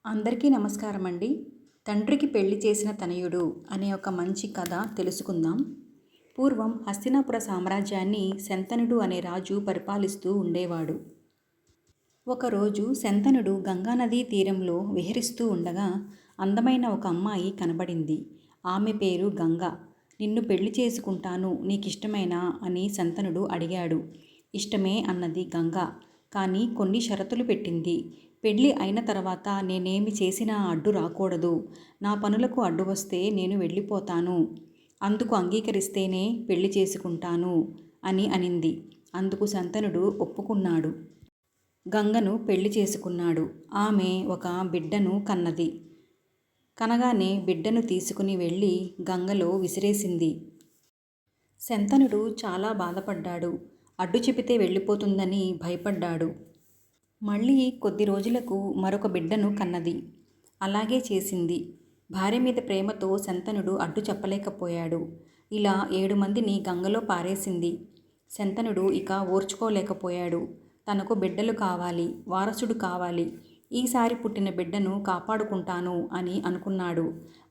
అందరికీ నమస్కారం అండి. తండ్రికి పెళ్లి చేసిన తనయుడు అనే ఒక మంచి కథ తెలుసుకుందాం. పూర్వం హస్తినాపుర సామ్రాజ్యాన్ని శంతనుడు అనే రాజు పరిపాలిస్తూ ఉండేవాడు. ఒకరోజు శంతనుడు గంగానదీ తీరంలో విహరిస్తూ ఉండగా అందమైన ఒక అమ్మాయి కనబడింది. ఆమె పేరు గంగ. నిన్ను పెళ్లి చేసుకుంటాను, నీకిష్టమేనా అని శంతనుడు అడిగాడు. ఇష్టమే అన్నది గంగ. కానీ కొన్ని షరతులు పెట్టింది. పెళ్లి అయిన తర్వాత నేనేమి చేసినా అడ్డు రాకూడదు. నా పనులకు అడ్డు వస్తే నేను వెళ్ళిపోతాను. అందుకు అంగీకరిస్తేనే పెళ్లి చేసుకుంటాను అని అనింది. అందుకు శంతనుడు ఒప్పుకున్నాడు. గంగను పెళ్లి చేసుకున్నాడు. ఆమె ఒక బిడ్డను కన్నది. కనగానే బిడ్డను తీసుకుని వెళ్ళి గంగలో విసిరేసింది. శంతనుడు చాలా బాధపడ్డాడు. అడ్డు చెబితే వెళ్ళిపోతుందని భయపడ్డాడు. మళ్ళీ కొద్ది రోజులకు మరొక బిడ్డను కన్నది. అలాగే చేసింది. భార్య మీద ప్రేమతో శంతనుడు అడ్డు చెప్పలేకపోయాడు. ఇలా 7 మందిని గంగలో పారేసింది. శంతనుడు ఇక ఓర్చుకోలేకపోయాడు. తనకు బిడ్డలు కావాలి, వారసుడు కావాలి. ఈసారి పుట్టిన బిడ్డను కాపాడుకుంటాను అని అనుకున్నాడు.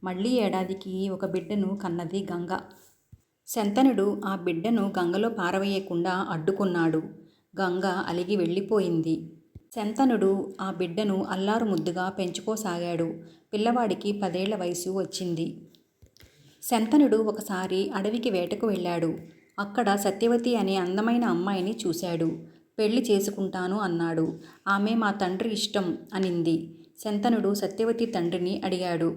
మళ్ళీ ఏడాదికి ఒక బిడ్డను కన్నది గంగ. శంతనుడు ఆ బిడ్డను గంగలో పారవేయకుండా అడ్డుకున్నాడు. గంగ అలిగి వెళ్ళిపోయింది. శంతనుడు ఆ బిడ్డను అల్లారు ముద్దుగా పెంచుకోసాగాడు. పిల్లవాడికి 10 ఏళ్ల వయసు వచ్చింది. శంతనుడు ఒకసారి అడవికి వేటకు వెళ్ళాడు. అక్కడ సత్యవతి అనే అందమైన అమ్మాయిని చూశాడు. పెళ్లి చేసుకుంటాను అన్నాడు. ఆమె మా తండ్రి ఇష్టం అనింది. శంతనుడు సత్యవతి తండ్రిని అడిగాడు.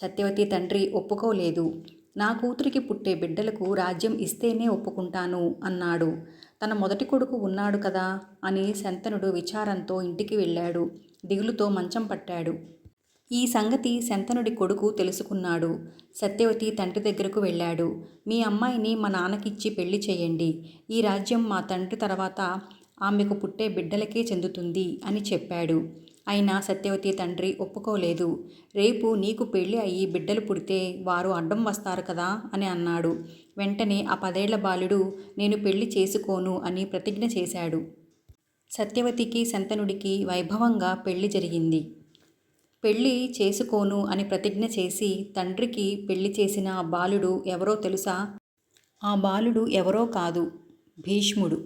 సత్యవతి తండ్రి ఒప్పుకోలేదు. నా కూతురికి పుట్టే బిడ్డలకు రాజ్యం ఇస్తేనే ఒప్పుకుంటాను అన్నాడు. తన మొదటి కొడుకు ఉన్నాడు కదా అని శంతనుడు విచారంతో ఇంటికి వెళ్ళాడు. దిగులుతో మంచం పట్టాడు. ఈ సంగతి శంతనుడి కొడుకు తెలుసుకున్నాడు. సత్యవతి తండ్రి దగ్గరకు వెళ్ళాడు. మీ అమ్మాయిని మా నాన్నకిచ్చి పెళ్లి చేయండి. ఈ రాజ్యం మా తండ్రి తర్వాత ఆమెకు పుట్టే బిడ్డలకే చెందుతుంది అని చెప్పాడు. అయినా సత్యవతి తండ్రి ఒప్పుకోలేదు. రేపు నీకు పెళ్లి అయ్యి బిడ్డలు పుడితే వారు అడ్డం వస్తారు కదా అని అన్నాడు. వెంటనే ఆ 10 ఏళ్ల బాలుడు నేను పెళ్లి చేసుకోను అని ప్రతిజ్ఞ చేశాడు. సత్యవతికి శంతనుడికి వైభవంగా పెళ్లి జరిగింది. పెళ్లి చేసుకోను అని ప్రతిజ్ఞ చేసి తండ్రికి పెళ్లి చేసిన ఆ బాలుడు ఎవరో తెలుసా? ఆ బాలుడు ఎవరో కాదు, భీష్ముడు.